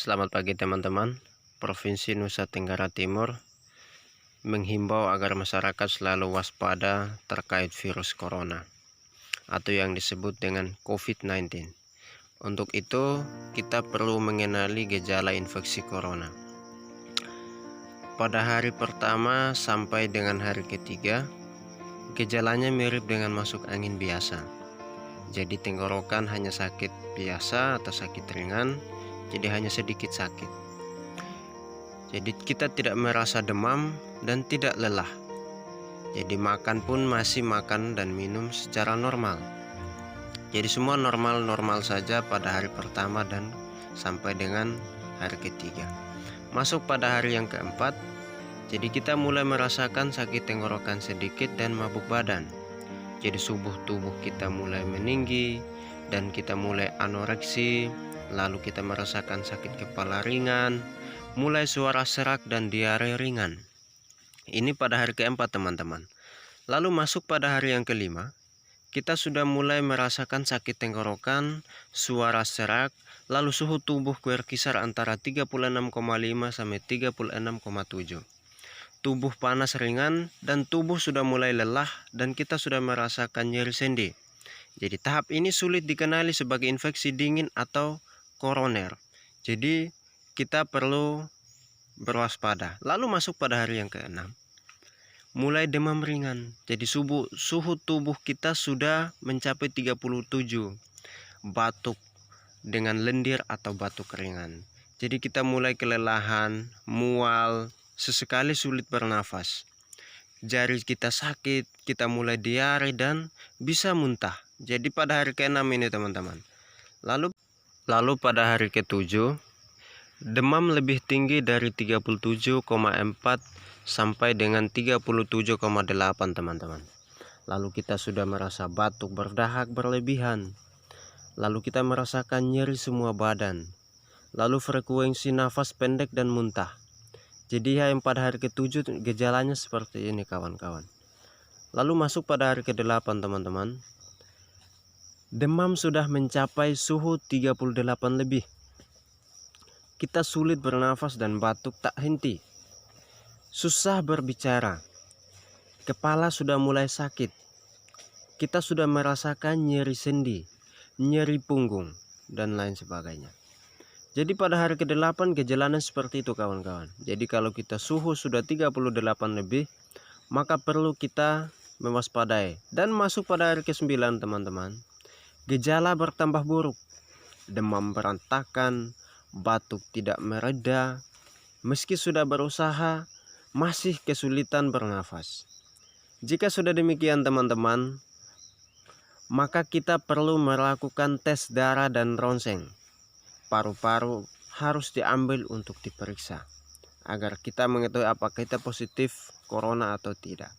Selamat pagi teman-teman. Provinsi Nusa Tenggara Timur menghimbau agar masyarakat selalu waspada terkait virus corona atau yang disebut dengan COVID-19. Untuk itu, kita perlu mengenali gejala infeksi corona. Pada hari pertama sampai dengan hari ketiga, gejalanya mirip dengan masuk angin biasa. Jadi tenggorokan hanya sakit biasa atau sakit ringan, jadi hanya sedikit sakit. Jadi kita tidak merasa demam dan tidak lelah. Jadi makan pun masih makan dan minum secara normal. Jadi semua normal-normal saja pada hari pertama dan sampai dengan hari ketiga. Masuk pada hari yang keempat, jadi kita mulai merasakan sakit tenggorokan sedikit dan mabuk badan. Jadi suhu tubuh kita mulai meninggi dan kita mulai anoreksi. Lalu kita merasakan sakit kepala ringan, mulai suara serak dan diare ringan. Ini pada hari keempat teman-teman. Lalu masuk pada hari yang kelima, kita sudah mulai merasakan sakit tenggorokan, suara serak, lalu suhu tubuh berkisar antara 36,5 sampai 36,7. Tubuh panas ringan dan tubuh sudah mulai lelah dan kita sudah merasakan nyeri sendi. Jadi tahap ini sulit dikenali sebagai infeksi dingin atau koroner. Jadi kita perlu berwaspada. Lalu masuk pada hari yang keenam. Mulai demam ringan. Jadi suhu tubuh kita sudah mencapai 37. Batuk dengan lendir atau batuk ringan. Jadi kita mulai kelelahan, mual, sesekali sulit bernafas. Jari kita sakit, kita mulai diare dan bisa muntah. Jadi pada hari keenam ini teman-teman. Lalu pada hari ketujuh, demam lebih tinggi dari 37,4 sampai dengan 37,8 teman-teman. Lalu kita sudah merasa batuk berdahak berlebihan. Lalu kita merasakan nyeri semua badan. Lalu frekuensi nafas pendek dan muntah. Jadi yang pada hari ketujuh gejalanya seperti ini kawan-kawan. Lalu masuk pada hari ke-8 teman-teman. Demam sudah mencapai suhu 38 lebih. Kita sulit bernafas dan batuk tak henti. Susah berbicara. Kepala sudah mulai sakit. Kita sudah merasakan nyeri sendi, nyeri punggung, dan lain sebagainya. Jadi pada hari ke-8 gejalanya seperti itu kawan-kawan. Jadi kalau kita suhu sudah 38 lebih, maka perlu kita mewaspadai. Dan masuk pada hari ke-9 teman-teman. Gejala bertambah buruk. Demam berantakan, batuk tidak mereda. Meski sudah berusaha, masih kesulitan bernafas. Jika sudah demikian teman-teman, maka kita perlu melakukan tes darah dan ronsen. Paru-paru harus diambil untuk diperiksa agar kita mengetahui apakah kita positif corona atau tidak.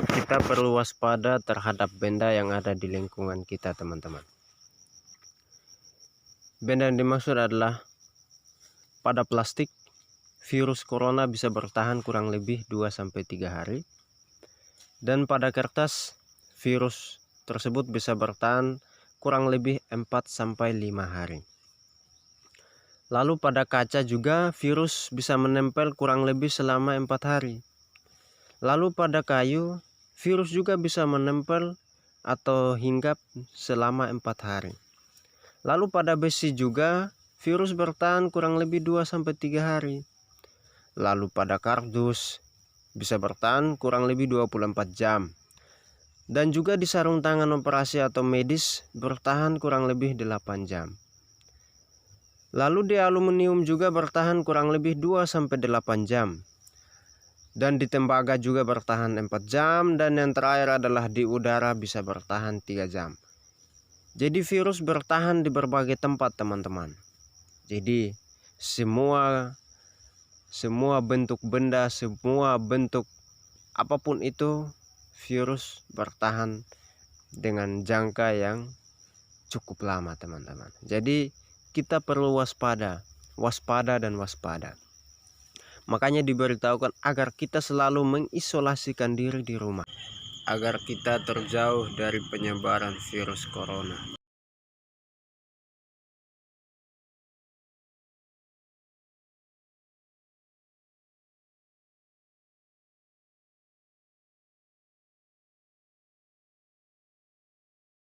Kita perlu waspada terhadap benda yang ada di lingkungan kita teman-teman. Benda yang dimaksud adalah pada plastik virus corona bisa bertahan kurang lebih 2-3 hari. Dan pada kertas virus tersebut bisa bertahan kurang lebih 4-5 hari. Lalu pada kaca juga virus bisa menempel kurang lebih selama 4 hari. Lalu pada kayu virus juga bisa menempel atau hinggap selama 4 hari. Lalu pada besi juga virus bertahan kurang lebih 2-3 hari. Lalu pada kardus bisa bertahan kurang lebih 24 jam. Dan juga di sarung tangan operasi atau medis bertahan kurang lebih 8 jam. Lalu di aluminium juga bertahan kurang lebih 2-8 jam. Dan di tembaga juga bertahan 4 jam. Dan yang terakhir adalah di udara bisa bertahan 3 jam. Jadi virus bertahan di berbagai tempat teman-teman. Jadi semua bentuk benda, semua bentuk apapun itu, virus bertahan dengan jangka yang cukup lama teman-teman. Jadi kita perlu waspada dan waspada. Makanya diberitahukan agar kita selalu mengisolasikan diri di rumah, agar kita terjauh dari penyebaran virus corona.